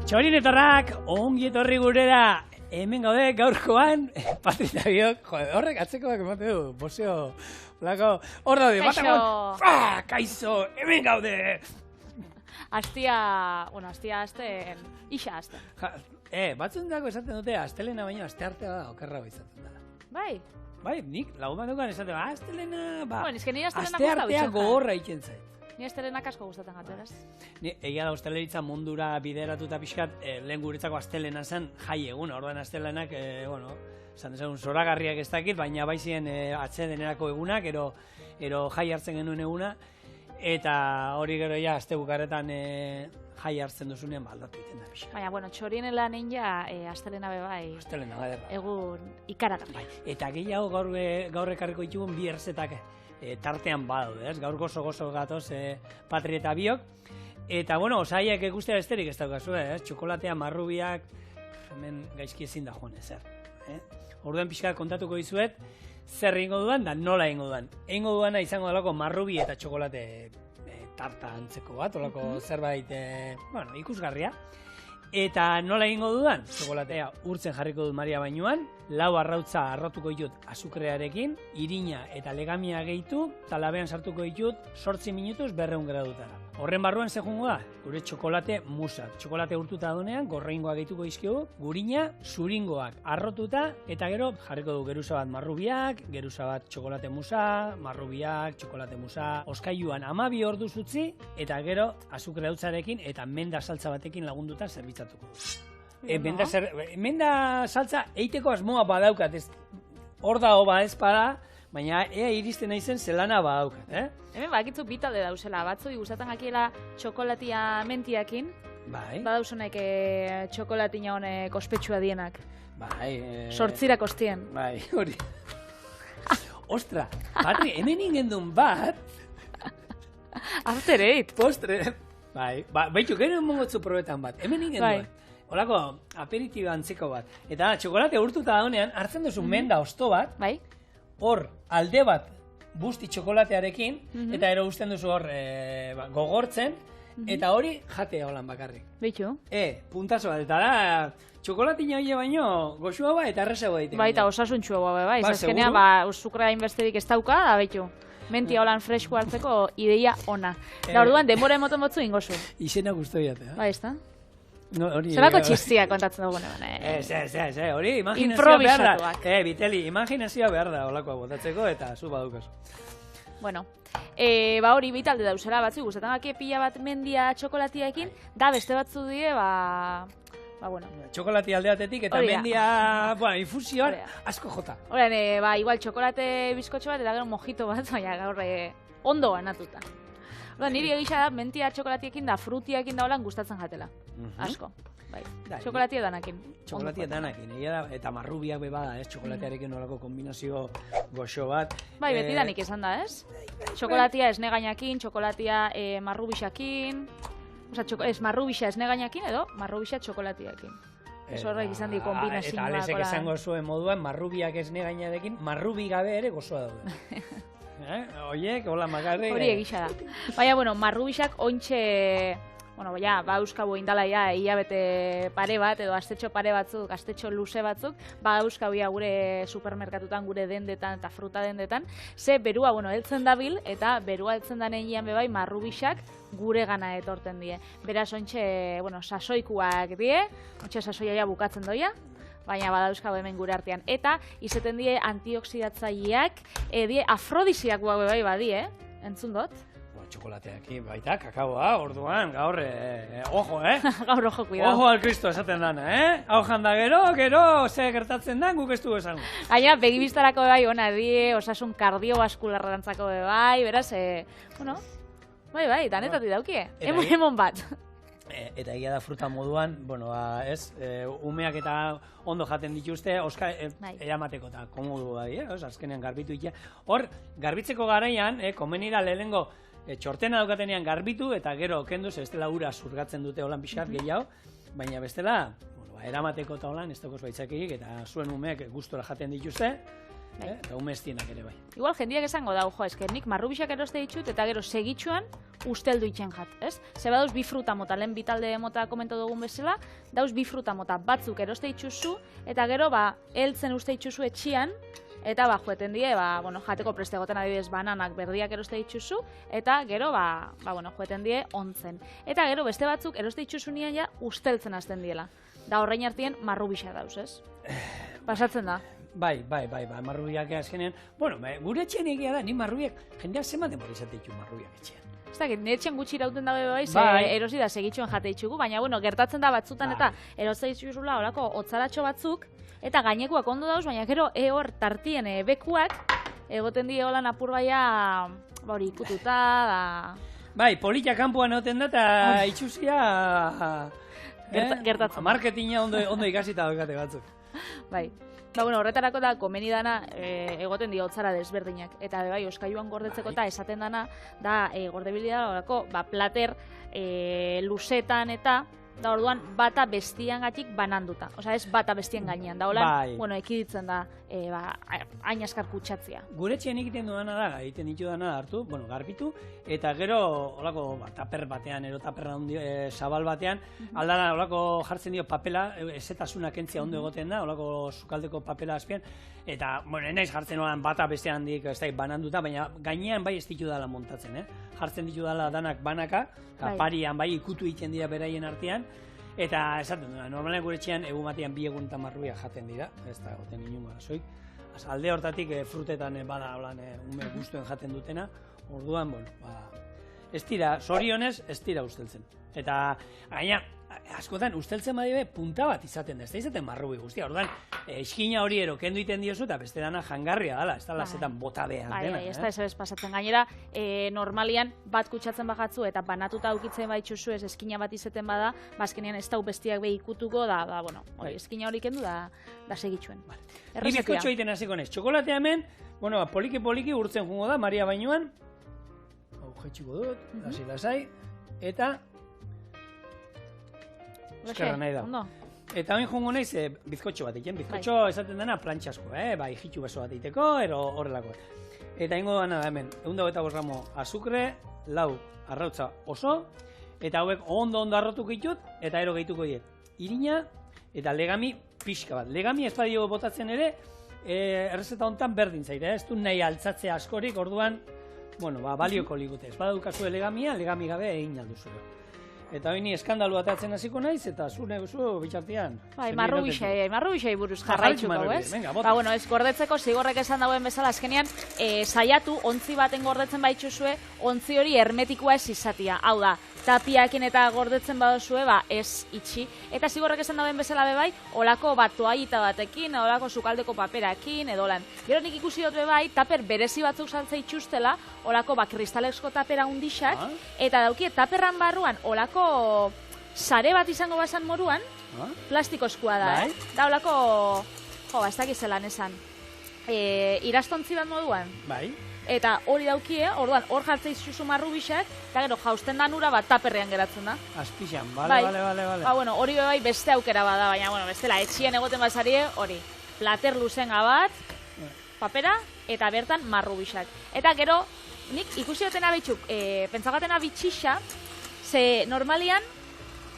Txorinetarrak, ongi etorri gurera, hemen gaude gaurkoan, Patri eta biok, horrek atzekoak emate du, bozio, blako, hor daude, batakon, kaixo, hemen gaude! Astia azten, isa azten. Batzun dago esaten dute, astelena baino, asteartea da, okerra izaten da. Bai? Bai, nik laguman dukan esaten, astelena, Bueno, ez que nire asteartea gogorra iken zait. Ni astelenak asko gustatzen gatu, eraz? Egia da, ostaleritza mundura bideratuta pixkat, lehen guretzako astelena zen jai egun, orduan astelenak, esan dezagun zoragarriak ez dakit, baina baizien atsedenerako egunak, ero jai hartzen genuen eguna, eta hori gero ja, aste bukaretan jai hartzen duzunean aldatu egiten da pixkat. Baina, bueno, txorienela ninja, astelena bebai, astelena, baderra. Egun ikaragarri. Eta gehiago gaur ekarriko ditugun bi erzetak, tartean badaude, ez? Gaur gozo gatoz Patri eta biok. Eta, bueno, osaiak ikustea besterik ez daukazu, ez? Txokolatea, marrubiak, hemen gaizki ezin da joan ezer. Orduan pixka kontatuko dizuet, zer egingo dudan da nola egingo dudan. Egingo dudana izango dalako marrubi eta txokolate tarta antzeko bat, olako zerbait, ikusgarria. Eta nola egingo dudan? Txokolatea urtzen jarriko dut Maria bainuan, 4 arrautza arrotuko ditut azukrearekin, irina eta legamia gehitu, eta labean sartuko ditut 8 minutuz 200 gradutara. Horren barruan ze joango da? Gure txokolate musak. Txokolate urtuta donean, gorreingoak gehituko dizkiogu, gurina, zuringoak arrotuta, eta gero jarriko du geruza bat marrubiak, geruza bat txokolate musa, marrubiak, txokolate musa, oskailuan 12 orduz utzi, eta gero azukre hautzarekin eta menda saltza batekin lagunduta zerbitzatuko du. Menda saltza eiteko asmoa badaukat, hor da hoba ez bada, baina ea iristen naizen zelana badaukat, Hemen bakitzu bitalde dauzela, batzui gustatzen jakiela txokolatia mentiakin, bai. Badauzunek txokolatina honek ospetsua dienak. Bai. Sortzirak ostien. Bai, hori. Ostra, Patri, hemen ingendun bat. After eight. Postre. Bai, baitu, gero mongotzu probetan bat. Hemen ingendun bat. Holako, aperitiba antzeko bat. Eta txokolate urtuta daunean, hartzen duzu menda osto bat. Bai. Hor, alde bat busti txokolatearekin, eta ero usten duzu hor gogortzen, eta hori jatea holan bakarrik. Beitu. Puntazo bat, eta da, txokolatina hori baino, goxua ba eta errezago daiteke. Bai, eta osasuntxua bai. Azkenean, azukrea inbesterik ez dauka, da beitu. Mentia holan fresko hartzeko ideia ona. Da orduan, denbora emoten botzu ingozu. Izena guztu jatea. Bai, ez da? Zerako txistia kontatzen dugu nebane. Hori imaginazioa behar da. Biteli, imaginazioa behar da olakoa botatzeko eta zu badukazu. Bueno, hori bitalde dauzela batzu, gustatzen baki pila bat mendia txokolatiaekin, da beste batzu die, txokolati alde batetik eta mendia, infusioan asko jota. Horren, igual txokolate bizkotxo bat eta gero mojito bat, baina gaur ondo banatuta. Niri egisa da, mentia txokolatiekin da, frutiakin da holan gustatzen jatela. Asko. Bai. Txokolatia danakin. Txokolatia danakin, eta marrubiak bebada, txokolatearekin nolako kombinazio goxo bat. Bai, beti danik esan da, ez? Txokolatia esnegainakin, txokolatia marrubixakin, ez marrubixa esnegainakin edo marrubixa txokolatiakin. Ez horrek izan di kombinazioa. Eta alezek esango zuen moduan, marrubiak esnegainarekin, marrubi gabe ere gozoa daude. Oiek, hola makarri. Hori egisa da. Baina, marrubixak ointxe, euskabo indala hilabete pare bat, edo astetxo pare batzuk, astetxo luze batzuk, euskabia gure supermerkatutan, gure dendetan eta fruta dendetan, ze berua, heltzen dabil, eta berua heltzen danen gian bebai, marrubixak gure gana etorten die. Beraz, ointxe, sasoikuak die, ointxe sasoia bukatzen doia, baina badauzkau hemen gure artean. Eta, izaten die antioxidatzaileak, die afrodiziakoak bai badie, entzun dut? Txokolateaki, baita, kakaoa, orduan, gaur, ojo, Gaur ojo, cuidado. Ojo al Cristo esaten dana, Hau janda gero, ze gertatzen da, guk ez du esango. Baina, begibistarako bai, ona die, osasun kardiobaskularrantzako bai, beraz, bai, danetatik daukie. Hemon bat. Eta egia da fruta moduan, umeak eta ondo jaten dituzte, eramateko eta komodu bai, azkenean garbitu ikia. Hor, garbitzeko garaian, komenira lehenengo txortena daukatenean garbitu, eta gero kenduz, bestela ura zurgatzen dute holan pixkat gehiago, baina bestela, eramateko eta holan, ez dagoz baitzakik, eta zuen umeak gustora jaten dituzte, eta umestienak ere bai. Igual jendiak esango da, nik marrubixak eroste ditut, eta gero segitxuan, usteldu itxen jat, ez? Ze badauz bi fruta mota, lehen bitalde mota komento dugun bezala, dauz bi fruta mota, batzuk eroste itxuzu, eta gero, heltzen uste itxuzu etxian, eta joeten die, jateko preste egoten adibidez bananak berdiak eroste itxuzu, eta gero, joeten die ontzen. Eta gero, beste batzuk eroste itxuzu nian ja usteltzen hasten diela. Da horrein artien marrubisa dauz, ez? Pasatzen da. Bai, marrubiak azkenean. Bueno, gure etxean egia da, ni marrubiak, jendeak zema demora izate ditu marrubiak etxean. Ez da, nire etxean gutxi irauten dago erosi da segitxuen jate itxugu, baina, gertatzen da batzutan eta eroste itxuzula horako otzaratxo batzuk, eta gainekuak ondo dauz, baina gero hor tartien bekuak, egoten die holan apur baia, hori ikututa, da... Bai, politia kanpoan egoten da, eta itxuzia... Gertatzen. Marketinga ondo ikasita daukate batzuk. Bai. Horretarako da, komeni dana egoten dio otzara desberdinak. Eta bai, oskailuan gordetzeko eta esaten dana, da gordebilia horako, plater luzetan eta, da orduan, bata bestian gatik bananduta. Osa, ez bata bestien gainean. Da holan, ekiditzen da, hain askar kutsatzea. Gure etxean egiten ditu dana hartu, garbitu, eta gero, holako, taper batean, taperra zabal batean, aldara, holako jartzen dio papela, ezetasuna kentzia ondo egoten da, holako sukaldeko papela azpian, eta, naiz jartzen holan bata bestean dik, ez da, bananduta, baina gainean bai ez ditu dala montatzen, jartzen ditu dala danak banaka, parian bai ikutu egiten dira beraien artean, eta esaten dira, normalen gure etxean egun batean 2 egun eta marrubiak jaten dira, ez da, goten inun arazoik. Alde hortatik frutetan bada ume guztuen jaten dutena, orduan, ez dira, zorionez, ez dira usteltzen. Eta, gaina, askotan, usteltzen badibe punta bat izaten da, ez da izaten marrubi guztia. Orduan, eskina hori kendu iten diozu, eta beste dana jangarria dala, ez da lazetan bota behan dena. Ez da ez pasatzen. Gainera, normalian bat kutsatzen bajatzu eta banatuta aukitzen baitxuzu ez eskina bat izaten bada, bazkenean ez da bestiak behi ikutuko, da, eskina hori kendu da segitxuen. Ni bizkotxo egiten hasiko naiz. Txokolatea hemen, poliki urtzen jungo da, Maria bainuan. Hau jetxiko dut, lasai, eta... Eskerra nahi da. Eta hain jongo naiz bizkotxo bat egiten. Bizkotxo esaten dena plantxasko, bai, jitu beso bat egiteko, ero horrelako. Eta ingo dana da hemen, 125 gramo azukre, 4 arrautza oso, eta hauek ondo arrotuko ditut, eta ero gehituko diet. Irina eta legami pixka bat. Legami ez badio botatzen ere, errezeta honetan berdin zaire, ez du nahi altzatzea askorik, orduan, balioko ligute. Ez badaukazu legamia, legami gabe egin alduzu. Eta hori ni eskandalu atatzen hasiko naiz, eta zure bitxartian. Bai, marrubixei buruz jarraitzuko, ez? Ez gordetzeko, zigorrek esan dauen bezala, azkenean, saiatu, ontzi baten gordetzen baitxuzue, ontzi hori hermetikoa ez izatia. Hau da, tapiakin eta gordetzen badozue, ez itxi. Eta zigorrek esan dauen bezala bebai, olako toallita batekin, olako sukaldeko paperakin, edo lan. Gero nik ikusi dut bebai, taper berezi batzuk saltza itxustela, olako kristalezko tapera undixak, eta daukie taperran barruan, olako sare bat izango bazan moruan, plastikozkoa da, da olako, ez dakizelan esan, irastontzi bat moduan. Bai. Eta hori daukie, orduan hor jartzea izuzu marrubixak, eta gero jausten da nura bat taperrean geratzen da. Azpixan, bale. Hori bai beste aukera bada, baina, bestela, etxien egoten bazarie, hori, plater luzenga bat, papera, eta bertan marrubixak. Eta gero, nik ikusi dutena bitxuk, pentsagaten bitxixa, ze normalian,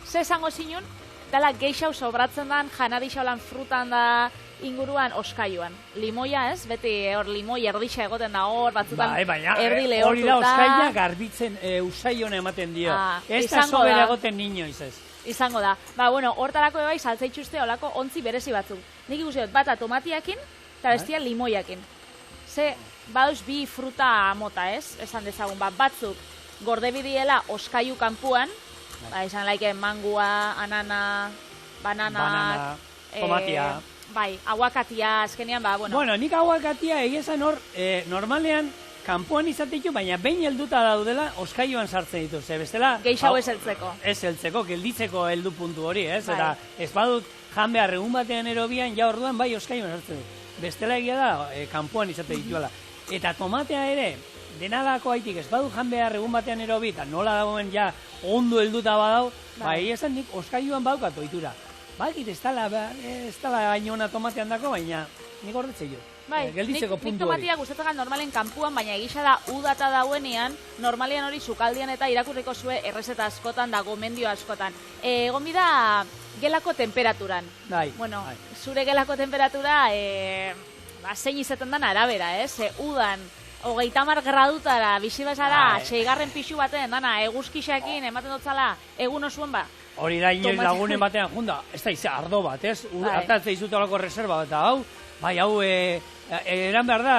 ze esango zinun, dela geixau sobratzen dan, janadixau lan frutan da, inguruan oskailuan. Limoia, ez? Beti hor limoi erdixa egoten da hor, batzutan erdi lehortuta. Hori da oskaila garbitzen usaion ematen dio. Ez da sobera egoten inoiz ez. Izango da. Hortarako bai saltza itxuste olako ontzi berezi batzuk. Nik ikusi dut, bata tomatiakin eta bestia limoiakin. Ze, badauz bi fruta mota, ez? Esan dezagun, batzuk gordebidiela oskailu kanpuan, izan laike mangua, anana, banana, tomatia. Bai, aguakatia, azkenean, nik aguakatia egizan hor, normalean, kanpoan izatetu, baina behin helduta daudela, oskailuan sartzen dituz, bestela... Geixau ez heltzeko. Ez heltzeko, gelditzeko heldu puntu hori, ez? Eta ez badut jan behar egun batean erobian, ja orduan bai oskailuan sartzen dut. Bestela egia da, kanpoan izate dituela. Eta tomatea ere, denalako haitik ez badut jan behar egun batean erobi, eta nola dagoen ja ondo helduta badau, bai esan nik oskailuan badukatu ohitura. Bakit, ez dala hain ona tomatean dako, baina nik gordetzei jo. gelditzeko nik puntu hori. tomatia gustatzen normalen kanpuan, baina egisa da udata dauenean, normalean hori sukaldian eta irakurriko zue errezeta askotan da gomendio askotan. Egon bida gelako temperaturan. Bueno, zure gelako temperatura zein izaten den arabera, udan 30 gradutara bizi bezala 6. pixu baten dana eguzkixekin ematen dotzala egun osoan ba. Hori da inoiz lagunen batean junda, ez da izan ardo bat, ez? Hartatzea izute olako reserva bat, hau, eran behar da,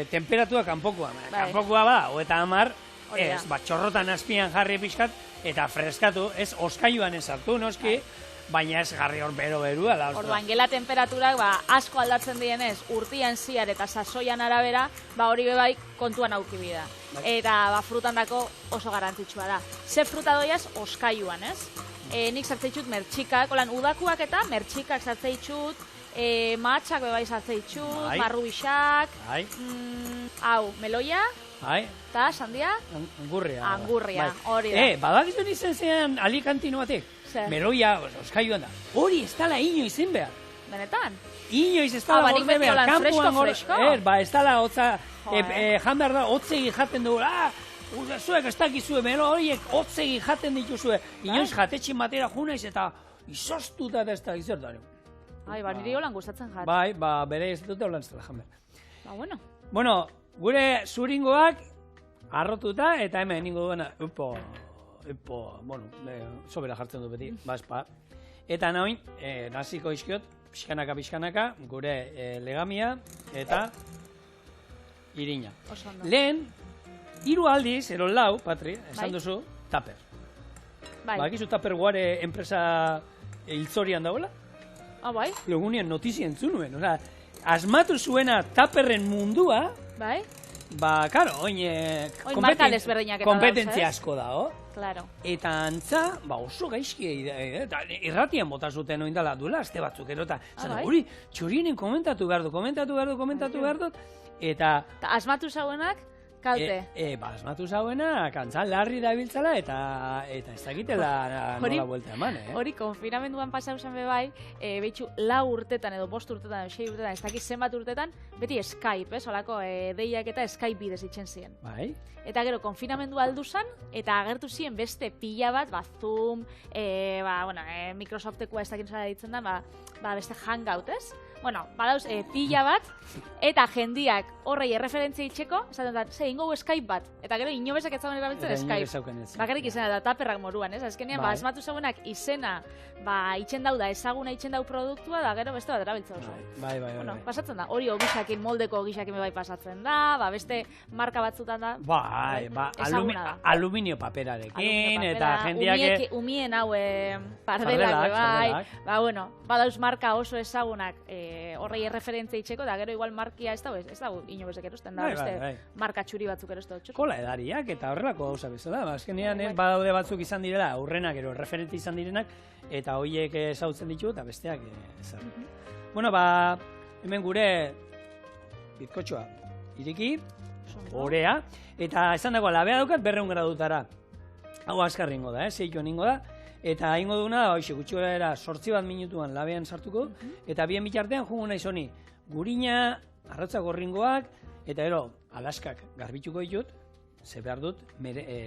temperatua kanpokoa. Kanpokoa ba, eta 10, ez, txorrotan azpian jarri pixkat, eta freskatu, ez, oskailuan ez hartu, noski, baina ez jarri hor berua da. Orduan, gela temperaturak asko aldatzen dienez, urtian ziar eta sasoian arabera, hori bebai kontuan aukibida. Eta frutan dako oso garrantzitsua da. Ze fruta doiaz, oskailuan, ez? Nik sartzeitxut mertxikak, udakuak eta mertxikak sartzeitxut, mahatxak bebai sartzeitxut, marrubixak, meloia, eta sandia? Angurria, hori da. Badakizuen izen zean alikantino batek? Meloia, oskailuan da. Hori ez dala inoiz zen behar. Benetan? Inoiz ez dala gorde behar. Fresko. Ez dala hotza, jan behar da, hotzegi jaten dugu. Zuek ez dakizue, melo horiek hotzegi jaten dituzue. Inoiz jatetxin batera junaiz eta izostuta da ez da izertaren. Niri holan gustatzen jat. Bere ez dute holan zela jan behar. Bueno, gure zuringoak arrotuta eta hemen ningo duena, sobera jartzen du beti, Eta nahin, naziko izkiot, pixkanaka, gure legamia eta irina. Lehen, 3 aldiz, ero lau, Patri, esan duzu, taper. Bakizu taper guare enpresa hiltzorian dagoela? Bai. Logunean notizia entzun nuen, asmatu zuena taperren mundua, karo, oin kompetentzia asko da, Claro. Eta antza, oso gaizki, irratian bota zuten oindala duela, aste batzuk erota. Hori, txorienen komentatu behar dut, eta... Asmatu zauenak, kalte. Asmatu zauenak, antzan larri da biltzala, eta ez dakitela nola buelta eman, Hori, konfinamenduan pasau zen bebai, behitxu 4 urtetan edo 5 urtetan, 6 urtetan, ez dakit zenbat urtetan, beti Skype, olako deiak eta Skype bidez itxen ziren. Eta gero, konfinamendua aldu zen, eta agertu ziren beste pila bat, Zoom, Microsoftekoa ez dakit zara ditzen da, beste Hangout, ez? Bueno, badauz, pila bat, eta jendiak horrei erreferentzia itxeko, esaten da, ingo Skype bat, eta gero inobezak ez zauen erabiltzen Skype. Bakarrik izena da, taperrak moruan, ez? Azkenean, asmatu zauenak izena, itxen dau da, ezaguna itxen dau produktua, da gero beste bat erabiltzen oso. Bueno, pasatzen da, hori ogixakin, moldeko ogixakin bai pasatzen da, beste marka batzutan da. Aluminio paperarekin, eta jendiak... Umien hau pardelak, bai. Badauz marka oso ezagunak horrei erreferentzia itxeko, da gero igual markia ez dago inobezek erosten da, beste marka txuri batzuk erosten dut. Kola edariak eta horrelako gauza bezala. Azkenean badaude batzuk izan direla, aurrenak ero referente izan direnak, eta horiek ezautzen ditu eta besteak ezan. Bueno, hemen gure bizkotxoa iriki, orea, eta esan dagoa, labea daukat 200 gradutara. Hau azkar ingo da, zeitu ningo da. Eta ingo duguna, gutxi gara era 8 minutuan labean sartuko, eta bien bitartean jungo naiz honi gurina, arrotza gorringoak, eta ero, alaskak garbituko ditut, ze behar dut,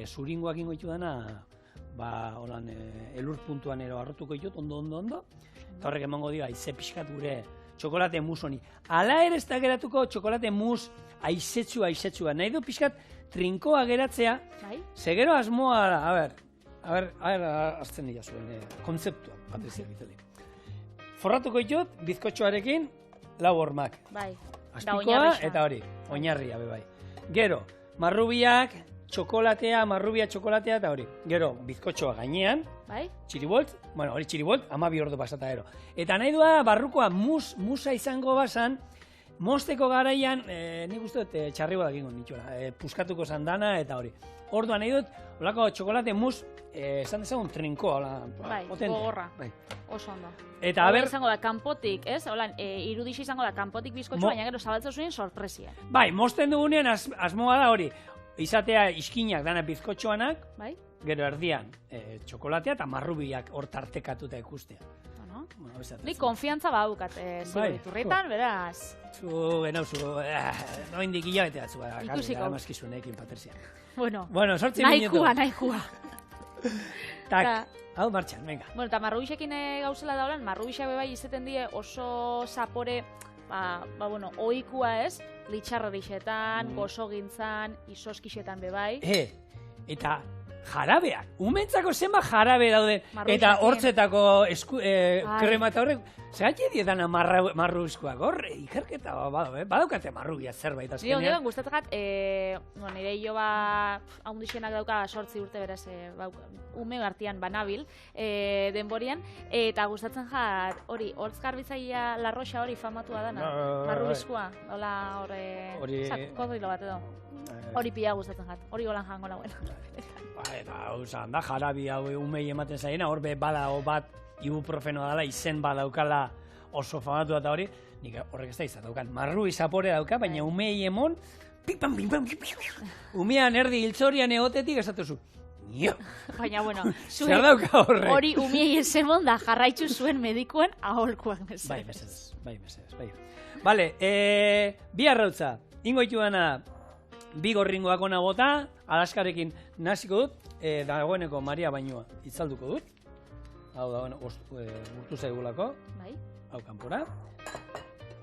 zuringoak ingo ditu dana, elur puntuan ero arrotuko ditut, ondo, eta horrek emango dira, aize pixkat gure txokolate mus honi. Ala ere ez da geratuko txokolate mus aizetsua, nahi du pixkat trinkoa geratzea, ze gero asmoa da, a ber, hartzen dira zuen kontzeptua, Patrizia Vitali. Forratuko ditut, bizkotxoarekin, 4 hormak. Azpikoa eta hori, oinarria, bai. Gero, marrubiak, marrubia txokolatea eta hori. Gero, bizkotxoa gainean, txiribolt, hori txiribolt, 12 ordu pasata ero. Eta nahi dua, barrukoa musa izango basan, mosteko garaian, nik uste dut txarribodak ingo nitxola, puskatuko zandana eta hori. Orduan nahi dut, holako txokolate mus, esan dezagun trinkoa, gogorra, oso ondo. Eta haber... izango da kanpotik, ez? Irudixi izango da kanpotik bizkotxo, baina gero zabaltzen zuen sorpresia. Bai, mosten dugunean asmoa da hori, izatea iskinak dana bizkotxoanak, gero erdian txokolatea eta marrubiak hor tartekatuta ikustea. Bueno, Ni konfiantza badaukat zigoriturritan, beraz. Zu, no indik hilabete batzu. Ikusiko. Amazkizunekin, Patricia. Bueno, sortzi minutu. Nahikua. Tak, hau martxan, venga. Bueno, eta marrubixekin gauzela daulan, marrubixak bebai izeten die oso zapore, ohikua ez, litxarrerixetan, gozogintzan, izoskixetan bebai. Eta jarabeak, umentzako zenba jarabe daude, eta hortzetako krema eta horrek, zegatxe dietana marrubizkoak, horre, ikerketa badaukate marrubia zerbait azkenean. Nire gustatzagat, nire jo haundixenak dauka 8 urte beraz, ume gartian banabil, denborian, eta gustatzen jat, hori, hortz garbitzaia larroxa hori famatua dana, marrubizkoa, hola horre, kodrilo bat edo. Hori pila gustatzen jat, hori golan jango nagoen. Eta hau zan da, jarabi hau umei ematen zaiena, hor bada bat ibuprofenoa dela, izen badaukala oso famatu eta hori, nik horrek ez da izan daukan. Marrubi zapore dauka, baina umei emon, pim-pam, umean erdi hiltzorian egotetik esatuzu. Baina, bueno, zer dauka horrek? Hori umei esemon da jarraitzu zuen medikuen aholkuak mesedez. Bai, mesedez. Vale, bi arrautza, ingoitu gana, bi gorringoak ona bota, Alaskarekin naziko dut, dagoeneko Maria bainua itzalduko dut. Hau da, urtu zaigulako. Bai. Hau kanpora.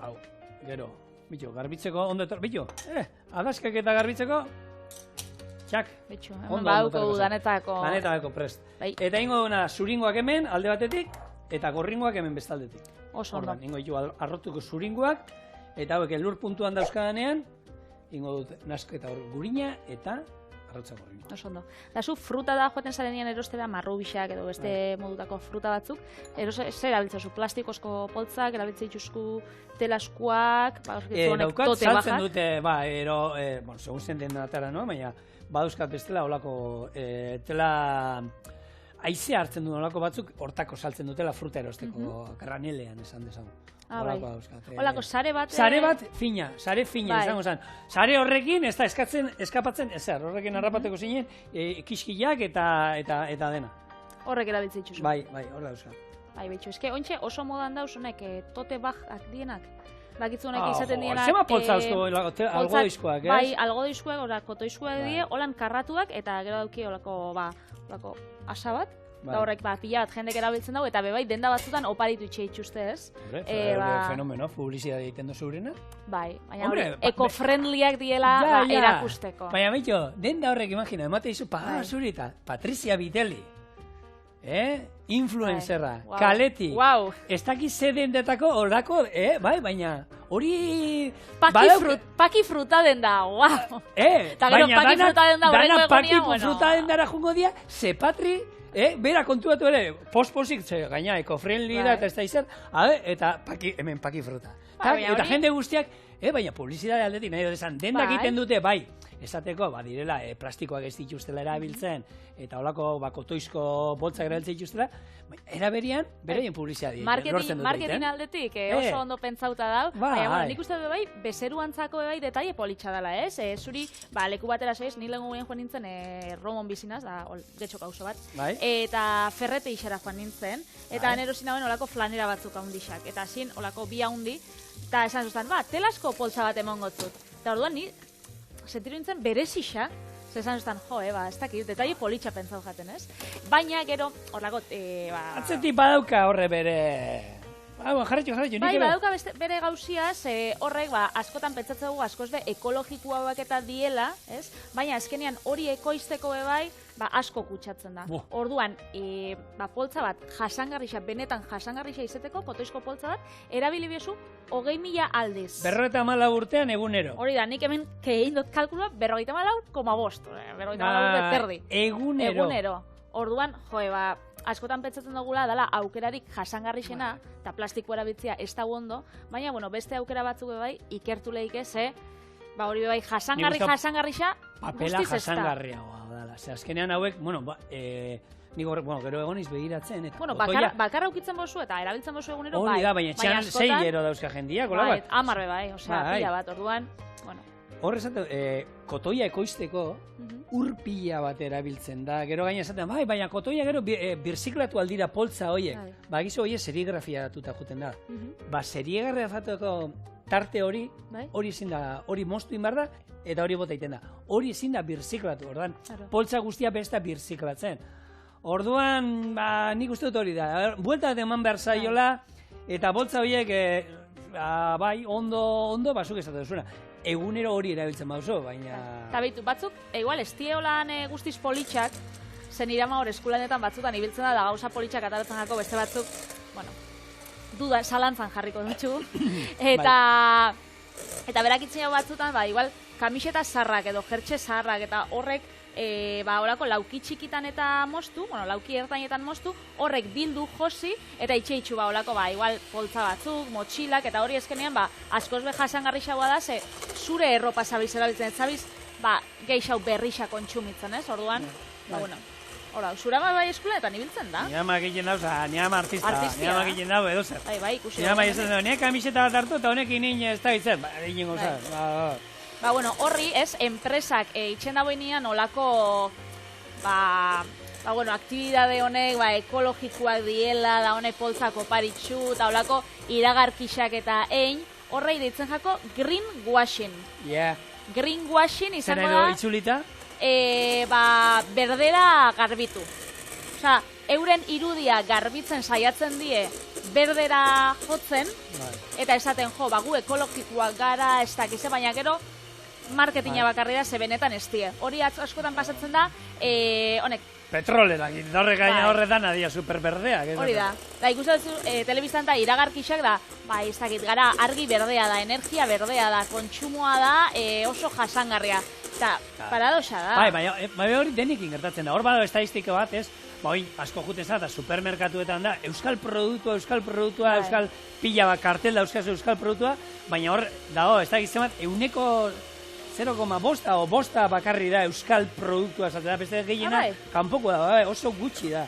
Hau, gero, bitxo, garbitzeko, ondo etor, bitxo, Alaskak eta garbitzeko, txak. Bitxo, hemen badauko danetako. Danetako prest. Bai. Eta ingo duna zuringoak hemen, alde batetik, eta gorringoak hemen bestaldetik. Oso ondo. Ingo ditu arrotuko zuringoak, eta hauek elur puntuan dauzkadanean, ingo dut nasketa hor gurina eta arrautza gorrina. Oso ondo. Da zu fruta da joaten zarenean erostera marrubixak edo beste modutako fruta batzuk. Zer erabiltza zu? Plastikozko poltzak, erabiltza itxuzku telaskuak, daukat saltzen dute, segun zen den atara, no? Baina badauzkat bestela olako tela haizea hartzen duen olako batzuk, hortako saltzen dutela fruta erosteko granelean esan dezagun. Bai. Olako sare bat... Sare bat fina, izango zen. Sare horrekin, ez da eskapatzen, ezer, horrekin harrapateko zinen, kiskilak eta dena. Horrek erabiltze itxuzu. Bai, hor dauzka. Bai, betxu, eske, ointxe oso modan dauz honek tote bajak dienak. Bakitzu honek izaten dienak... Zema poltza algodoizkoak, ez? Bai, algodoizkoak, kotoizkoak die, holan karratuak, eta gero dauki olako asa bat. Da horrek, pila bat jendek erabiltzen dago, eta bebai, denda batzutan oparitu itxe itxuste, ez? Fenomeno, publizidade egiten duzu urena. Bai, baina hori, eco-friendliak diela erakusteko. Baina, mitxo, denda horrek, imagina, emate izu, zurita, Patricia Vitelli, influencerra, kaleti, ez dakiz ze dendetako horako, baina, hori... Paki fruta denda, guau! Eta gero, paki fruta denda horrengo egonia, bueno... Paki fruta dendara jungo dia, ze Patri... bera kontuatu ere, post-posik, gaina, eco-friendly da, eta ez da izan, eta hemen paki fruta. Eta jende guztiak, baina publizidade aldetik nahi dut esan, dendak egiten dute, bai, esateko, direla, plastikoak ez dituztela erabiltzen, eta holako kotoizko boltzak erabiltzen dituztela, eraberian, beraien publizidade lortzen dute. Marketing aldetik oso ondo pentsauta dau, baina, nik uste dut bai, bezeruantzako bai detaile politxa dela, ez? Zuri, leku batera zoiz, ni lengu joan nintzen Romon bizinaz, da, getxo kauso bat, eta ferrete isara joan nintzen, eta nerosin hauen olako flanera batzuk haundixak, eta zin olako bi haundi, eta esan zuztan, telasko poltsa bat eman gotzut. Eta orduan ni, sentiru nintzen berezixa, esan zuztan, ez dakit, detaile politxa pentsau jaten, ez? Baina gero, horlako, Atzetik badauka horre bere... Jarretxo, bai, badauka bere gauziaz, horrek, askotan pentsatzen dugu, askoz be, ekologikoak eta diela, ez? Baina, azkenean hori ekoizteko bai, asko kutsatzen da. Orduan, poltza bat, benetan jasangarrixa izeteko, kotoizko poltza bat, erabili biezu, 20.000 aldiz. 54 urtean egunero. Hori da, nik hemen kein dut kalkulua, 54,5. 54 terdi. Egunero. Orduan, askotan pentsatzen dugula dela aukerarik jasangarrixena, eta plastiko erabiltzea ez da ondo, baina, beste aukera batzuk bai, ikertu lehik ez, hori bai jasangarrixa, papela jasangarriagoa dela. Azkenean hauek, gero egoniz begiratzen. Bakarra ukitzen bozu eta erabiltzen bozu egunero, bai. Hori da, baina txan 6 gero dauzka jendiak, hola bat? 10 bai, pila bat, orduan, hor esate, kotoia ekoizteko ur pila bat erabiltzen da. Gero gaina esaten, bai, baina kotoia gero birziklatu aldira poltza hoiek. Ba, gizu hoiek serigrafiatuta juten da. Ba, serigrafiatuko tarte hori ezin da, hori moztu inbar da, eta hori bota iten da. Hori ezin da birziklatu, orduan, poltza guztia besta birziklatzen. Orduan, ba, nik uste dut hori da. Buelta eman behar zaiola, eta boltza horiek, bai, ondo, basuk esatu duzuna. Egunero hori erabiltzen baduzu, baina... Eta behitu, batzuk, igual, ez holan guztiz politxak, zen irama hor eskulanetan batzutan ibiltzen da gauza politxak ataratzen jako beste batzuk, bueno, duda, salantzan jarriko dutxu. Eta berakitzen jau batzutan, ba, igual, kamiseta zarrak edo jertxe zarrak eta horrek, ba, horako lauki txikitan eta moztu, bueno, lauki ertainetan moztu, horrek bildu josi, eta itxeitxu, ba, horako, ba, igual, poltza batzuk, motxilak, eta hori eskenean, ba, askoz jasangarri xaua da, ze zure erropa zabiz erabiltzen, zabiz, ba, geixau berrixa kontsumitzen, ez? Orduan, ba, bueno, hora, zurama bai eskulanetan ibiltzen da. Niama egiten dau, niama artista, niama egiten dau, edo zer. Bai, ikusi. Niama egiten dau, nik kamiseta bat hartu, eta honekin nien ez da itzen, ba, egin gozat, Ba, bueno, horri, ez, enpresak itxen dagoenian olako, bueno, aktibidade honek, ba, ekologikoak diela, da honek poltzako paritxu, eta olako iragarkixak eta ein, horrei deitzen jako greenwashing. Yeah. Greenwashing izango da... Zer edo itzulita? Ba, berdera garbitu. Osa, euren irudia garbitzen saiatzen die berdera jotzen, eta esaten jo, ba, gu ekologikoak gara, ez dakize, baina gero, marketinga bakarri da, ze benetan ez die. Hori askotan pasatzen da, honek... Petrolerak, horretan adia superberdeak. Hori da. Da, ikusten telebistan da, iragarkixak da, ba, ez dakit, gara argi berdea da, energia berdea da, kontsumoa da, oso jasangarria. Eta, paradoxa da. Bai, hori denikin gertatzen da. Hor bado estadistiko bat, ez? Ba, hori, asko juten zara, supermerkatuetan da, euskal produktua, euskal pila bat kartel da euskal produktua, baina hor, dago, ez dakitzen bat, euneko 0,5 o bosta bakarri da euskal produktua esaten da, beste gehiena, kanpoko da, oso gutxi da.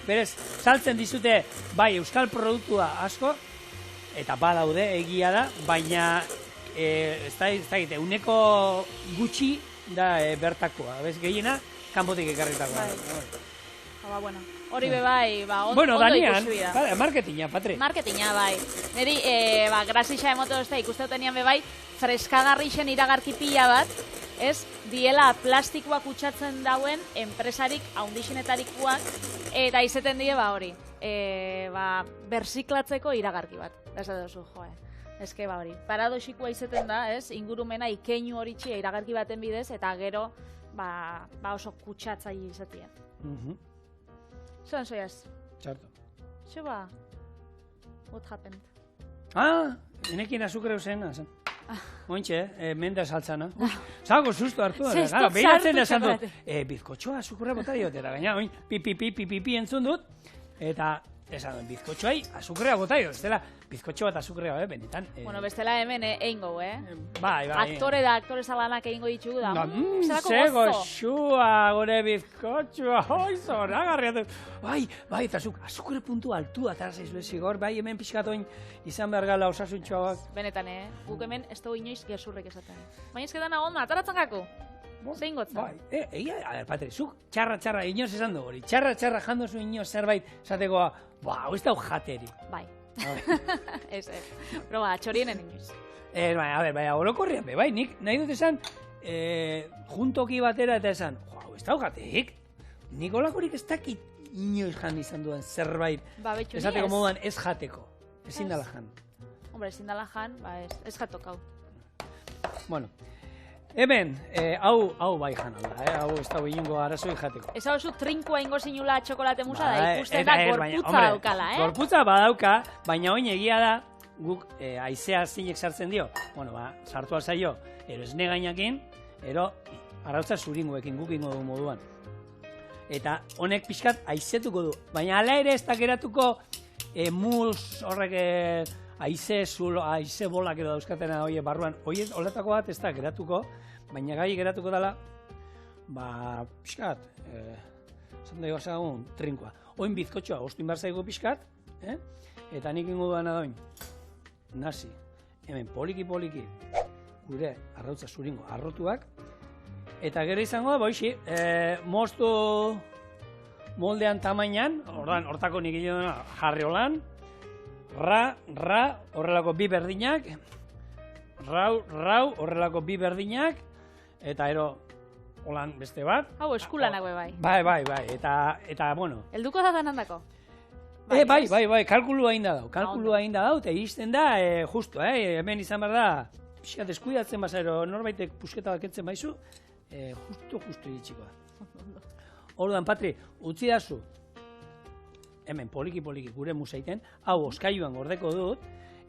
Berez, saltzen dizute, bai, euskal produktua asko, eta badaude egia da, baina ez dakit, euneko gutxi da bertakoa. Bez, gehiena, kanpotik ekarritakoa. Ba, bueno, hori bebai, ondo ikusi da. Marketinga, Patri. Marketinga, bai. Neri, grasixa emote dozta ikuste tenean bebai, freskagarri zen iragarki pila bat, ez, diela plastikoak utxatzen dauen enpresarik haundixenetarikoak, eta izeten die, ba, hori, berziklatzeko iragarki bat. Ez duzu, joe. Ezke, ba, hori. Paradoxikoa izeten da, ez, ingurumena ikeinu hori txia iragarki baten bidez, eta gero, ba oso kutsatzaile izatea. Zoan zoiaz? Txarto. Xo ba, what happened? Enekin azukreu zen. Ointxe, menda saltzana. Zago susto hartu da. Behiratzen esan dut, bizkotxoa azukrea bota diotera. Gaina, oin, pipi entzun dut. Eta, esan dut, bizkotxoai azukrea bota diot. Ez dela, bizkotxo bat azukrea, benetan. Bueno, bestela hemen eingo, Bai. Aktore da, aktore zalanak eingo ditugu da. Zego xua, gure bizkotxoa, hoi zoragarria. Bai, eta azukre puntu altu atarazaiz bezigor, bai, hemen pixkatoin izan behar gala osasuntxoak. Benetan, guk hemen ez dugu inoiz gezurrek esaten. Baina ezketan agon, ataratzen gako. Zein gotzen? Bai, a ver, Patri, zuk txarra, inoz esan dugu hori. Txarra, jandozu inoz zerbait, zatekoa, hau ez da jateri. Bai. Ez, proba, txorienen inoiz. Bai, orokorrian, bai, nik nahi dut esan, juntoki batera eta esan, hau ez da jaterik. Nik olakorik ez dakit inoiz jan izan duen zerbait. Ba, betxu ni ez. Esateko moduan ez jateko. Ezin dala jan. Hombre, ezin dala jan, ez jatokau. Bueno, hemen, hau bai jan alda, hau ez da ingo arazoi jateko. Ez hau zu trinkoa ingo zinula txokolate musa da, ikusten da gorputza daukala, Gorputza badauka, baina oin egia da, guk aizea zinek sartzen dio, bueno, sartu alzaio, ero esne gainakin, ero arautza zuringoekin guk ingo du moduan. Eta honek pixkat aizetuko du, baina ala ere ez da geratuko mus horrek aize bolak edo dauzkatena hori barruan, hori holetako bat ez da geratuko, baina gai geratuko dela, pixkat, zan da ibazagun, trinkoa. Oin bizkotxoa, oztuin behar zaigu pixkat, eta nik ingo duan adoin, nazi, hemen poliki, gure arrautza zuringo arrotuak, eta gero izango da, boixi, moztu moldean tamainan, hortako nik jarri holan, ra, horrelako bi berdinak, rau, horrelako bi berdinak, eta ero, holan beste bat. Hau, eskulanak bai. Bai, eta, bueno. Helduko da danandako? Bai, kalkulua egin da dau, eta iristen da, justo, hemen izan behar da, pixka deskuidatzen bazero, norbaitek pusketa baketzen baizu, justo iritsiko da. Orduan, Patri, utzi dazu, hemen poliki gure musaiten, hau oskailuan gordeko dut,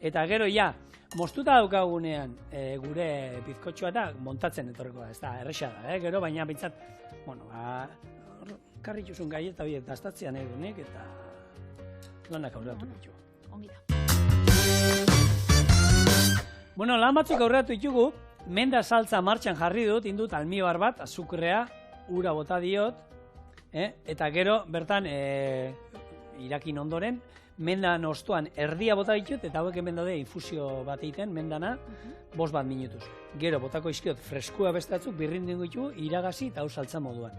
eta gero ja, moztuta daukagunean gure bizkotxoa eta montatzen etorriko da, ez da, erresa da, gero, baina bintzat, bueno, karritxuzun gai eta biet dastatzean egunik, eta lanak aurratu ditu. Ongi da. Bueno, lan batzuk aurratu ditugu, menda saltza martxan jarri dut, indut almibar bat, azukrea, ura bota diot, eta gero, bertan, irakin ondoren, mendan ostoan erdia bota ditut, eta hauek hemen daude infusio bat egiten, mendana, 5 minutuz. Gero, botako izkiot freskua beste batzuk, birrindingo ditugu, iragazi eta hau saltza moduan.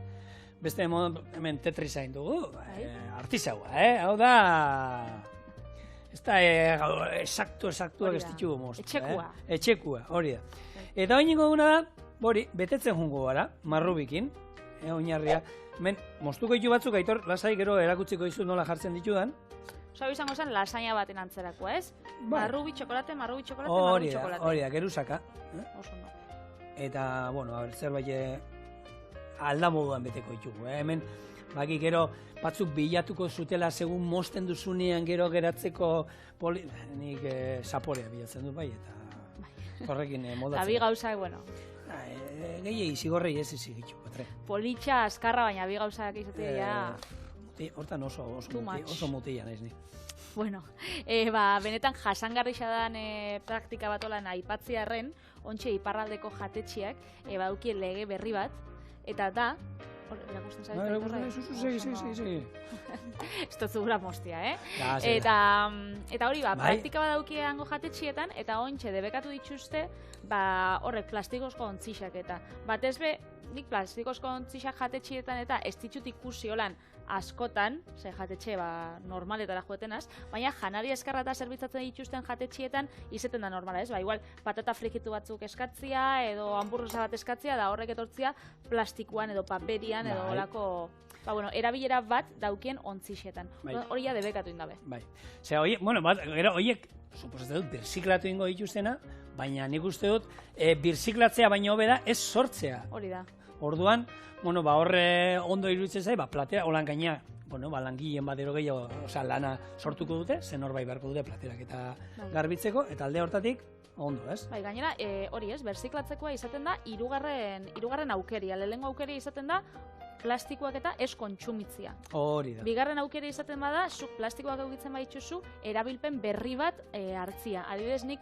Beste hemen Tetris hain dugu, artizaua, hau da... Ez da, esaktuak ez ditugu moztu. Etxekua, hori da. Eta hori ningo duguna da, hori, betetzen jungo gara, marrubikin, oinarria. Hemen, moztuko ditu batzuk, aitor, lasai gero erakutziko dizu nola jartzen ditudan. Osa, izango zen lasaina baten antzerako, ez? Marrubi txokolate. Hori da, geruzaka. Oso no. Eta, bueno, zerbait aldamoduan beteko ditugu. Hemen, baki gero batzuk bilatuko zutela segun mozten duzunean gero geratzeko nik zaporea bilatzen dut bai, eta horrekin moldatzen. Eta bi gauzak, bueno. Gehiagi zigorrei ez izigitu. Politxa, azkarra, baina bi gauzak izatea ja... Hortan oso mutila naiz ni. Bueno, benetan jasangarrixa dan praktika bat olan aipatziarren, ontxe iparraldeko jatetxiak badukien lege berri bat, eta da, erakusten zaitza? Sí. Ez dut zugura mostia, Eta hori, praktika bat daukie hango jatetxietan, eta ontxe debekatu dituzte, horrek plastikozko ontzixak eta. Batez be, nik plastikozko ontzixak jatetxietan eta ez ditut ikusi holan askotan, ze jatetxe normaletara joetenaz, baina janari eskarra eta zerbitzatzen dituzten jatetxietan izeten da normala, ez? Igual patata frikitu batzuk eskatzia edo hamburguesa bat eskatzia da horrek etortzia plastikoan edo paperian edo olako erabilera bat daukien ontzixetan. Hori ja debekatu indabe. Bai. Ze gero horiek suposatzen dut birziklatu ingo dituztena, baina nik uste dut birziklatzea baino hobe da ez sortzea. Hori da. Orduan, horre ondo iruditzen zai, platera, holan gaina, langileen bat ero gehiago, lana sortuko dute, zen hor bai beharko dute platerak eta garbitzeko, eta alde hortatik, ondo, ez? Bai, gainera, hori ez, berziklatzekoa izaten da, hirugarren aukeria, lehenengo aukeria izaten da, plastikoak eta ez kontsumitzia. Hori da. Bigarren aukeria izaten bada, zuk plastikoak aukitzen baitzuzu, erabilpen berri bat hartzia. Adibidez nik,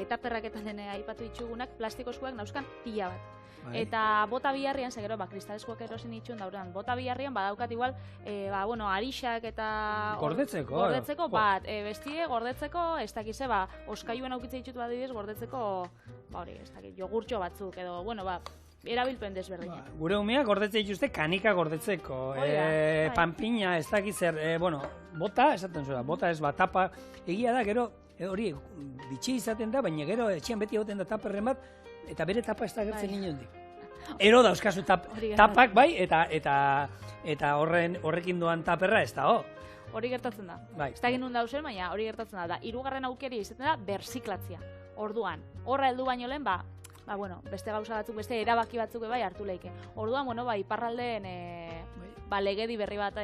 taperrak eta lehen aipatu ditugunak, plastikozkoak nauzkan pila bat. Eta bota biharrian, segero, kristalezkoak erosin dituen daurean, bota biharrian badaukat igual, arixak eta... Gordetzeko bat, bestie, gordetzeko, ez dakize, oskailuen aukitze ditut bat adibidez, gordetzeko, ez dakit, jogurtxo batzuk, edo, erabilpen desberdinak. Gure umeak gordetzen dituzte kanika gordetzeko, panpina, ez dakit zer, bota, esaten zuen, bota ez tapa, egia da, gero, hori, bitxi izaten da, baina gero etxean beti egoten da taperren bat, eta bere tapa ez da gertzen inondik. Ero dauzkazu tapak, bai, eta horrekin doan taperra ez da, Hori gertatzen da. Ez da ginun dauzen, baina hori gertatzen da. Hirugarren aukeria izaten da, berziklatzia. Orduan, horra heldu baino lehen, beste gauza batzuk, beste erabaki batzuk bai hartu leike. Orduan, iparraldeen legedi berri bat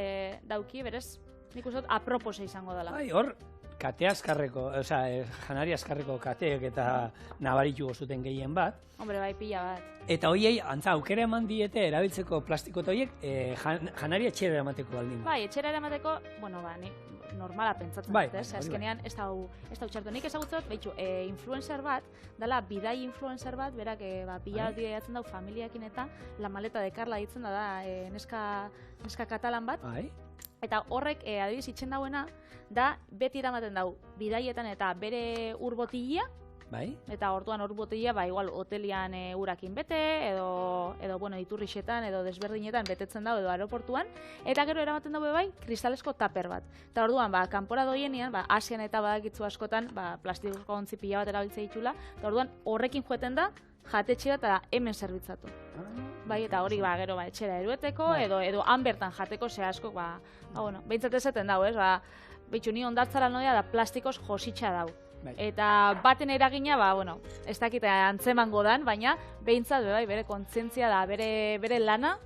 dauki, berez, nik uste dut aproposa izango dela. Bai, hor, kate askarreko, janari askarreko kateek eta nabarituko zuten gehien bat. Hombre, bai, pila bat. Eta horiei, aukera eman diete erabiltzeko plastiko eta horiek, janari etxera eramateko baldin. Bai, etxera eramateko, nik normala pentsatzen dut, ez? Azkenean, ez da utxartu. Nik ezagutzot, influencer bat, dela bidai influencer bat, berak, pila bat jatzen dau familiakin eta La Maleta de Carla ditzen da, neska katalan bat. Eta horrek, adibidez, itxen dauena, da beti eramaten dau bidaietan eta bere ur botila, Bai? Eta orduan hor botella, igual hotelian urakin bete, edo bueno, iturrixetan, edo desberdinetan betetzen dago, edo aeroportuan, eta gero eramaten dago bai, kristalesko taper bat. Eta orduan, kanpora doienean, Asian eta badakitzu askotan, plastikoko ontzi pila bat erabiltzea ditula, eta orduan horrekin joeten da, jatetxe bat eta hemen zerbitzatu. Bai, eta hori gero etxera erueteko, edo han bertan jateko ze asko, bueno, behintzat esaten dago, Bitxu, ni ondartzara noia da plastikoz jositxa dau. Eta baten eragina, bueno, ez dakit antzemango dan, baina behintzat bere kontzientzia da, bere lana,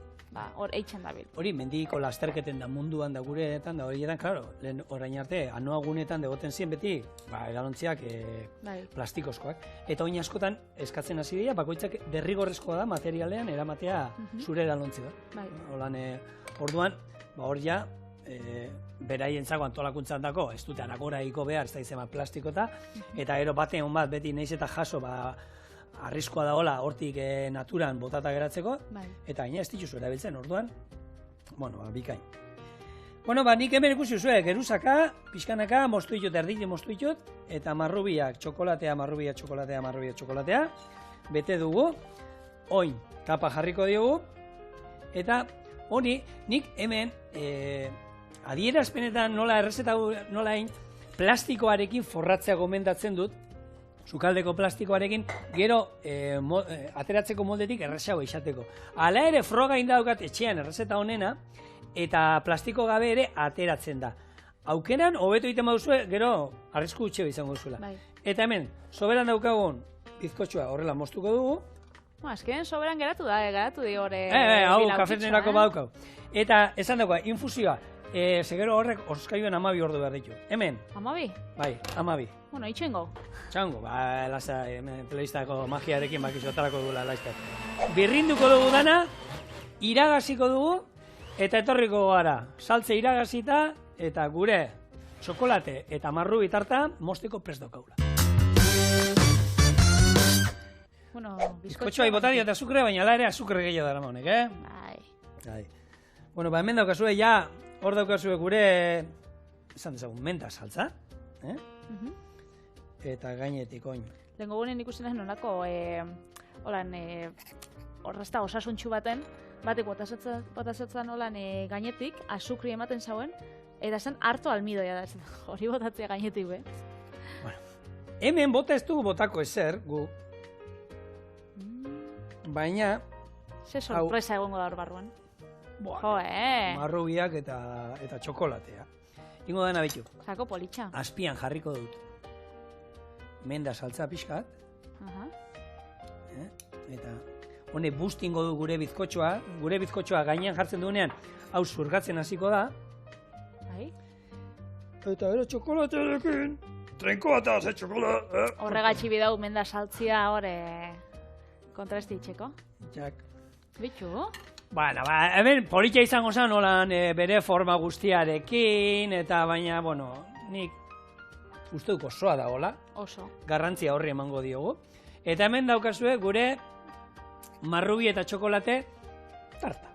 hor eitzen dabil. Hori, mendiko lasterketen da munduan da gureetan, da horietan, klaro, lehen orain arte, anoagunetan degoten ziren beti, edalontziak plastikozkoak. Eta oin askotan, eskatzen hasi dira, bakoitzak derrigorrezkoa da materialean eramatea zure edalontzi bat. Orduan, hor ja, beraientzako antolakuntzan dako, ez dute anakora iko behar, ez da izema plastikota, eta gero baten hon bat, beti nahiz eta jaso, arriskoa dagoela hortik naturan botata geratzeko, eta gaina ez dituzu erabiltzen, orduan, bueno, bikain. Bueno, nik hemen ikusi zuen, geruzaka, pixkanaka, moztu ditut, erdile moztu ditut, eta marrubiak, txokolatea, txokolatea, bete dugu, oin, tapa jarriko diogu, eta honi, nik hemen, adierazpenetan nola errezeta nola egin, plastikoarekin forratzea gomendatzen dut, sukaldeko plastikoarekin, gero ateratzeko moldetik errezago izateko. Hala ere, froga indaukat etxean errezeta honena, eta plastiko gabe ere ateratzen da. Aukeran, hobeto egiten baduzue, gero arrisku utxe izango duzuela. Eta hemen, soberan daukagun bizkotxoa horrela moztuko dugu. Azken soberan geratu di hori... Hau, kafetenerako badukau. Eta esan dauka, infusioa, segero horrek orzkaioan 12 ordu behar ditu. Hemen. 12? Bai, 12. Bueno, itxengo. Txango, telebistako magiarekin bakizotarako duela laizte. Birrinduko dugu dana, iragaziko dugu, eta etorriko gara. Saltze iragazita, eta gure txokolate eta marrubi tarta mozteko prest daukaula. Bueno, bizkotxoa ibotadi eta azukre, baina ala ere azukre gehiago dara honek, Bai. Bueno, hemen daukazue, hor daukazue gure, esan dezagun, menta saltza, eta gainetik oin. Lengo gunen ikusten ez nolako, horrezta osasuntxu baten, batek botazetzen holan gainetik, azukri ematen zauen, eta zen harto almidoia da, hori botatzea gainetik, Bueno, hemen bota ez dugu botako ezer, gu, baina... Ze sorpresa egongo da hor barruan. Marrubiak eta txokolatea. Ingo dena bitu. Zako politxa. Azpian jarriko dut. Menda saltza pixkat. Eta hone bustingo du gure bizkotxoa. Gure bizkotxoa gainean jartzen duenean, hau zurgatzen hasiko da. Bai. Eta gero txokolatearekin. Trenko eta ze txokolate. Horregatxi bidau menda saltzia hor kontrastitxeko. Jak. Bitxu? Bueno, hemen politxa izango zen holan bere forma guztiarekin, eta baina, bueno, nik uste duk osoa da hola. Oso. Garrantzia horri emango diogu. Eta hemen daukazue gure marrubi eta txokolate tarta.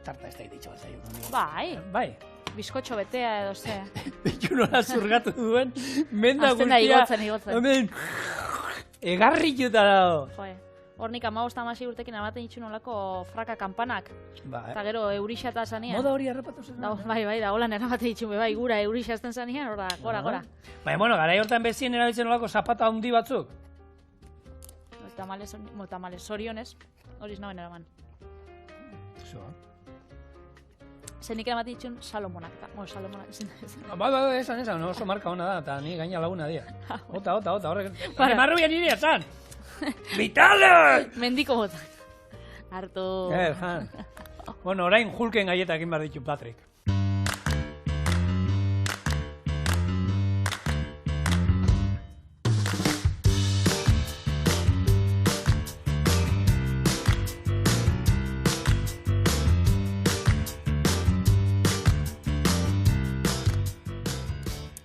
Tarta ez da ditxo bat zaio. Bai. Bizkotxo betea edo ze. Bitu nola zurgatu duen, menda guztia. Azten da igotzen. Hemen, egarrituta dago. Joe. Hor nik 15-16 urtekin amaten itxun olako fraka kampanak. Eta gero eurixa eta zanian. Moda hori harrapatu zen? Bai, da, holan eramaten itxun, gura eurixa ezten zanian, gora. Baina, bueno, garai hortan bezien erabiltzen olako zapata handi batzuk. Tamales, zorionez, horiz nauen eraman. Zenik eramaten itxun Salomonak, Salomonak ezin da. Bai, esan, oso marka hona da, eta ni gaina laguna dira. Ota, horrek. Marrubia nire esan! Vitale! Mendiko botak. Hartu. Jan. Bueno, orain Hulken gaieta egin behar ditu, Patrick.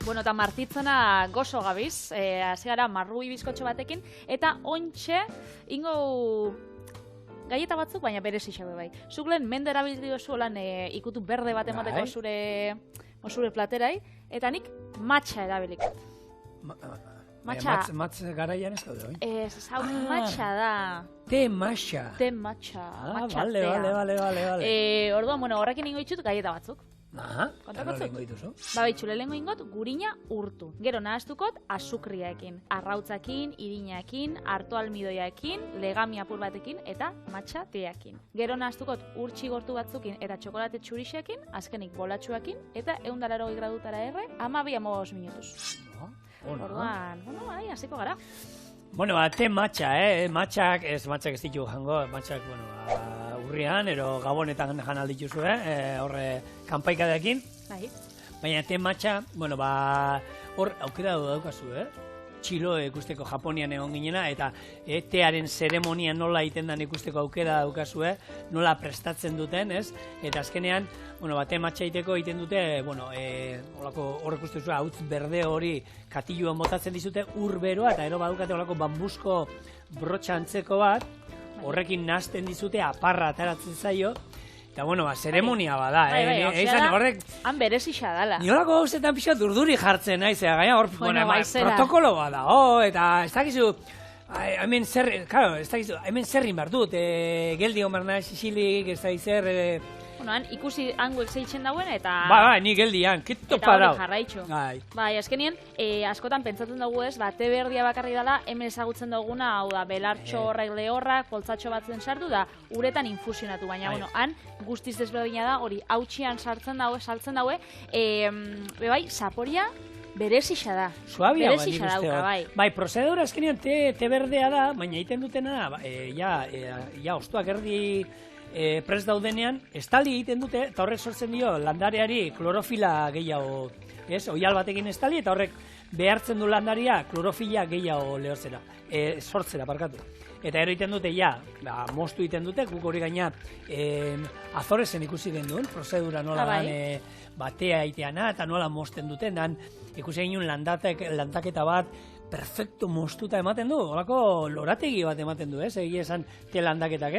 Bueno, eta martitzena gozo gabiz, hasi gara marrubi bizkotxo batekin, eta ontxe, ingo gaieta batzuk, baina berez isabe bai. Zuk lehen mende erabildi dozu lan ikutu berde bat emateko zure platerai, eta nik matxa erabilik. Matcha. Matz garaian ez daude, oi? Ez, hau matcha da. Te matcha. Te matcha. Matcha Vale. Orduan, bueno, horrekin ingo itxut gaieta batzuk. Aha, Kontakotzuk? lehengo dituzu. Babitxu, lehengo ingot gurina urtu. Gero nahaztukot azukriaekin, arrautzakin, irinaekin, arto almidoiaekin, legami apur batekin eta matcha teakin. Gero nahaztukot urtsi gortu batzukin eta txokolate txurixekin, azkenik bolatxuakin eta 180 gradutara erre, 12-15 minutuz. Orduan, bueno, hasiko gara. Bueno, te matcha, matxak ez ditu jango, matxak, bueno, urrian, ero gabonetan jan aldituzu, horre kanpaikadekin. Bai. Baina te matcha, bueno, hor aukera daukazu, Txilo ikusteko Japonian egon ginena, eta tearen zeremonia nola egiten den ikusteko aukera daukazu, nola prestatzen duten, ez? Eta azkenean, bueno, te matcha egiteko egiten dute, bueno, hor ikustezu, hautz berde hori katilluan botatzen dizute, ur beroa, eta ero badukate horako bambusko brotxa antzeko bat, horrekin nahasten dizute, aparra ateratzen zaio, eta, bueno, zeremonia bada, horrek... Han berezixa dala. Niolako gauzetan pixat urduri jartzen naiz, gaina hor, protokolo bada, eta ez dakizu, hemen zerrin behar dut, geldi omar nahi sisilik, ez da zer... Bueno, ikusi hanguek zeitzen dauen, eta... Bai, ni geldian, kito parau. Eta hori jarraitxu. Bai, azkenien, askotan pentsatzen dugu ez, te berdia bakarri dela, hemen ezagutzen duguna, hau da, belartxo horrek lehorrak, poltsatxo batzen sartu, da, uretan infusionatu, baina, bueno, han, guztiz desberdina da, hori, hautsian saltzen daue, bai, zaporia, berezixa da. Suabia, berezixa dauka, bai. Bai, prozedura azkenean te berdea da, baina egiten dutena, ja, ostuak erdi... prest daudenean, estali egiten dute, eta horrek sortzen dio landareari klorofila gehiago, oial batekin estali, eta horrek behartzen du landaria klorofila gehiago sortzera, barkatu. Eta ero egiten dute, moztu egiten dute, guk hori gaina Azorezen ikusi genduen, prozedura nola dan batea egiteana, eta nola mozten duten, dan ikusi genuen lantaketa bat, perfecto moztuta ematen du, holako lorategi bat ematen du, egia esan te landaketak,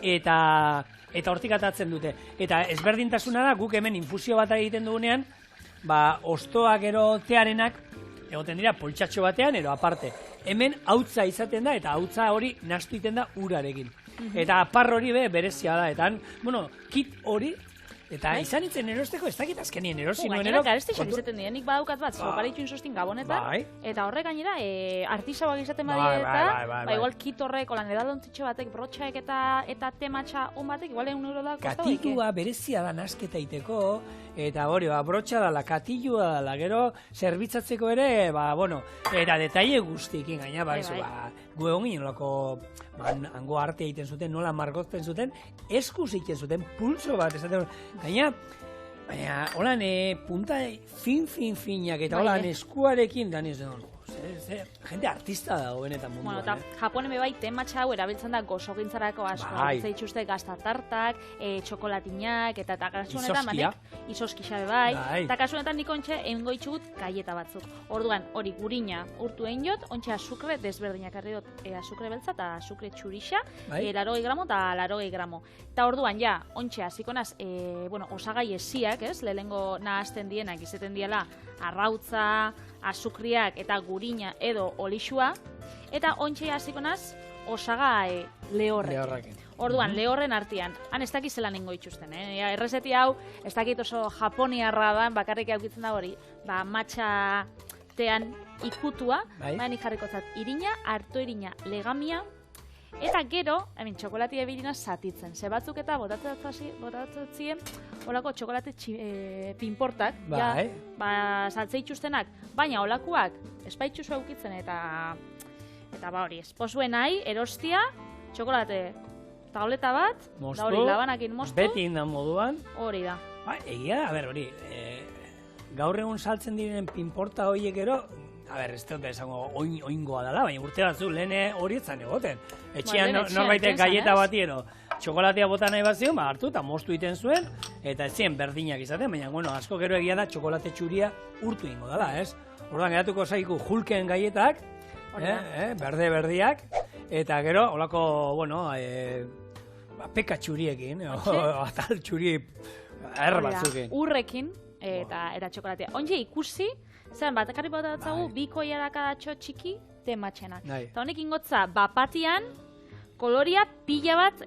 eta hortik atatzen dute. Eta ezberdintasuna da, guk hemen infusio bat egiten dugunean, ostoak ero tearenak, egoten dira poltsatxo batean, ero aparte. Hemen hautza izaten da, eta hautza hori nahastu egiten da urarekin. Eta apar hori berezia da, eta bueno, kit hori, eta izan itzen erosteko, ez dakit azkenien erosi nuen ero. Gainera, garestixak izaten dien, nik badaukat bat, zoparitxu insostin gabonetan, eta horrek gainera, artisauak izaten badieta, igual kit horrek, olan edalontzitxo batek, brotxaek eta tematxa batek, igual €1 da kostau daike. Katilua berezia da nasketa iteko, eta hori, brotxa dala, katilua dala, gero zerbitzatzeko ere, bueno, eta detaile guztiekin gaina, gu egon ginen olako, hango arte egiten zuten, nola margozten zuten, eskuz egiten zuten, pulso bat, gaina, baina, holan, punta fin-finak, eta holan eskuarekin, dani ez dut, gente artista da benetan munduan. Bueno, eta Japonen bai tematxa hau erabiltzen da gozogintzarako asko. Zaitxuste gaztatartak, txokolatinak, eta kasu honetan, izoskisa bai. Eta kasu honetan nik ontxe egingo itxugut gaieta batzuk. Orduan, hori gurina urtu egin jot, ontxe azukre desberdinak arri dut, azukre beltza eta azukre txurixa, 80 gramo eta 80 gramo. Eta orduan, ontxe hazikonaz, osagai esiak, lehenengo nahazten dienak izeten diela, arrautza, azukriak eta gurina edo olixua, eta ontxe hazikonaz osagai lehorrekin. Orduan, lehorren artean, han ez dakiz zelan ingo itxusten, errezeti hau, ez dakit oso japoniarra da, bakarrik aukitzen da hori, matxa tean ikutua, nik jarrikotzat irina, arto irina, legamia, eta gero, hemen txokolatia birina zatitzen. Ze batzuk eta botatzen olako txokolate pinportak, saltzea itxustenak, baina olakoak espaitxuzu aukitzen eta hori, esposuen nahi, erostia, txokolate tauleta bat, da hori labanakin moztu. Beti indan moduan. Hori da. Egia da, hori, gaur egun saltzen diren pinporta horiek ero, ez dut esango oingoa dela, baina urte batzu lehen hori etzan egoten. Etxean norbaitek gaieta batiero txokolatea bota nahi bat zion, hartu eta moztu iten zuen, eta ez ziren berdinak izaten, baina asko gero egia da txokolate txuria urtu ingo dela, ez? Orduan geratuko zaiku Hulken gaietak, berde-berdiak, eta gero, holako, peka txuriekin, atal txuri batzukin. Urrekin, eta txokolatea. Onge ikusi, Zeran, batekarri botatzagu, bi koiarakadatxo txiki tematxenak. Bai. Eta honek ingotza, bapatian, koloria pila bat,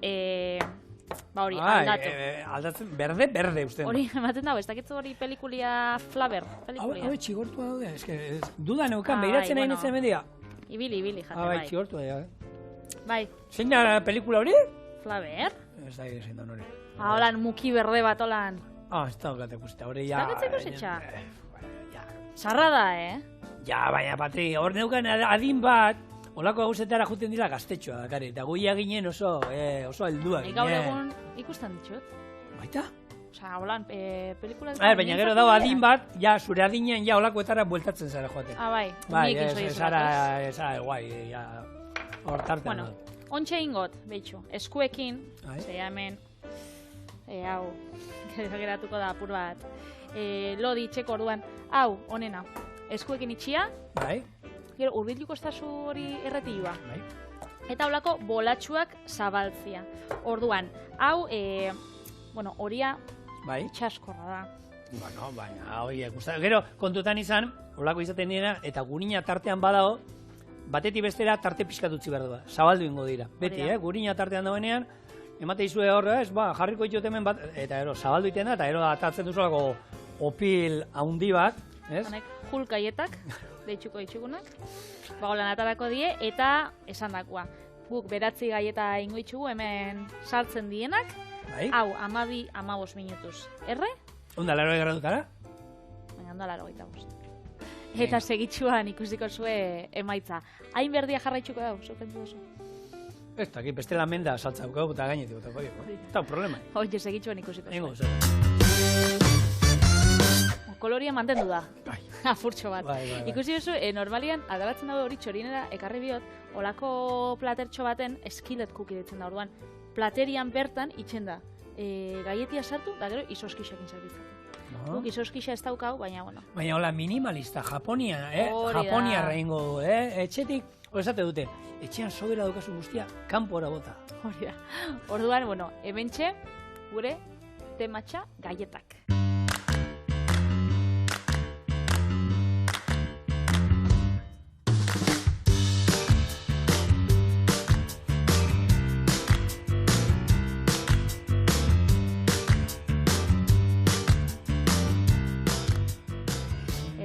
hori, aldatu. Aldatzen, berde usten. Hori, ematen dago, ez dakitzu hori pelikulia Flaver, pelikulia. Hau txigortua daude, eske, duda neukan, bai, behiratzen nahi bueno. netzen mendia. Ibili, jate, Bai, bai. txigortua da. Bai, Zein da pelikula hori? Flaver. Ez da zein da hori. Holan, muki berde bat, holan. Ez da gatek uste, hori ja... Ez dakitzeko zetxa? Sarra da, Ja, baina, Patri, hor neukan adin bat, olako gauzetara juten dira gaztetxoa, dakari, eta guia ginen oso helduak Nik ginen. gaur egun ikusten ditut. Baita? Osa, holan, pelikula... Baina gero dago adin bat, ja, zure adinen, ja, olakoetara bueltatzen zara joaten. Bai, Bai, nik ez ara guai, ja, hor tartean. Bueno, ontxe ingot, behitxu, eskuekin, Bai. zeia hemen, hau, geratuko da apur bat, lodi itxeko orduan, hau, onena, eskuekin itxia, Bai, gero urbiluko estazu hori erretilua, bai. eta holako bolatxuak zabaltzia. Orduan, hau, horia Bai. itxaskorra da. Bueno, baina, horiek, gero kontutan izan, olako izaten dira, eta gurina tartean badago, batetik bestera tarte pixkat utzi behar du, zabaldu ingo dira. Beti, gurina tartean dagoenean, emate izue horre, jarriko itxot hemen bat, eta ero, zabaldu iten da, eta ero atatzen duzulako opil haundi bat, ez? Honek, julkaietak, deitxuko ditxugunak, bagolan atarako die, eta esan dakoa. Guk beratzi gaieta ingo itxugu hemen sartzen dienak, Bai? hau, 12-15 minutuz. Erre? Onda, laro gradutara? Baina, onda 85. Eta segitxuan ikusiko zue emaitza. Hain berdia jarraitzuko dau, zupentzu duzu. Ez, eta bestela menda saltza dukau, eta gainetik, eta problema. Oie, segitxuan ikusiko Nengo, zue. zer. Koloria mantendu da. Bai. Afurtxo bat. Bai. Ikusi duzu, normalian, adaratzen dago hori txorinera ekarri biot, olako platertxo baten eskilet cookie ditzen da orduan. Platerian bertan itxen da. Gaietia sartu, da gero izoskixekin sartitzen. Guk izoskixa ez daukau, baina, bueno. Baina, hola, minimalista, Japonia, Hori da. Japonia raingo du, etxetik, esate dute, etxean sobera daukazu guztia, kanpora bota. Hori da. Orduan, bueno, hementxe, gure tematxa gaietak.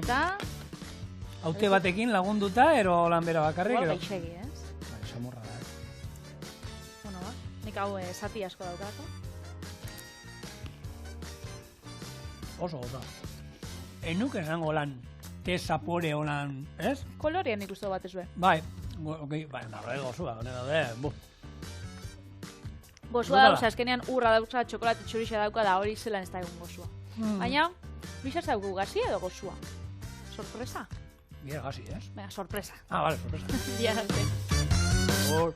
Eta... Haute batekin lagunduta, ero lan bera bakarrik, Igual ero. gaixegi, ez? Bai, samurra da. Bueno, ba, nik hau zati asko daukarako. Oso. Enuk esango lan, te zapore holan, ez? Kolorean ikustu bat ez be. Bai, narrego gozua, honen daude, Gozua Notala. dauz, azkenean urra dauza, txokolate txurixa dauka da hori zelan ez da egun gozua. Baina, bizar zauku gazi edo gozua? Sorpresa? Gira gazi, ez? Venga, sorpresa. Vale, sorpresa. Bihar arte. Hor.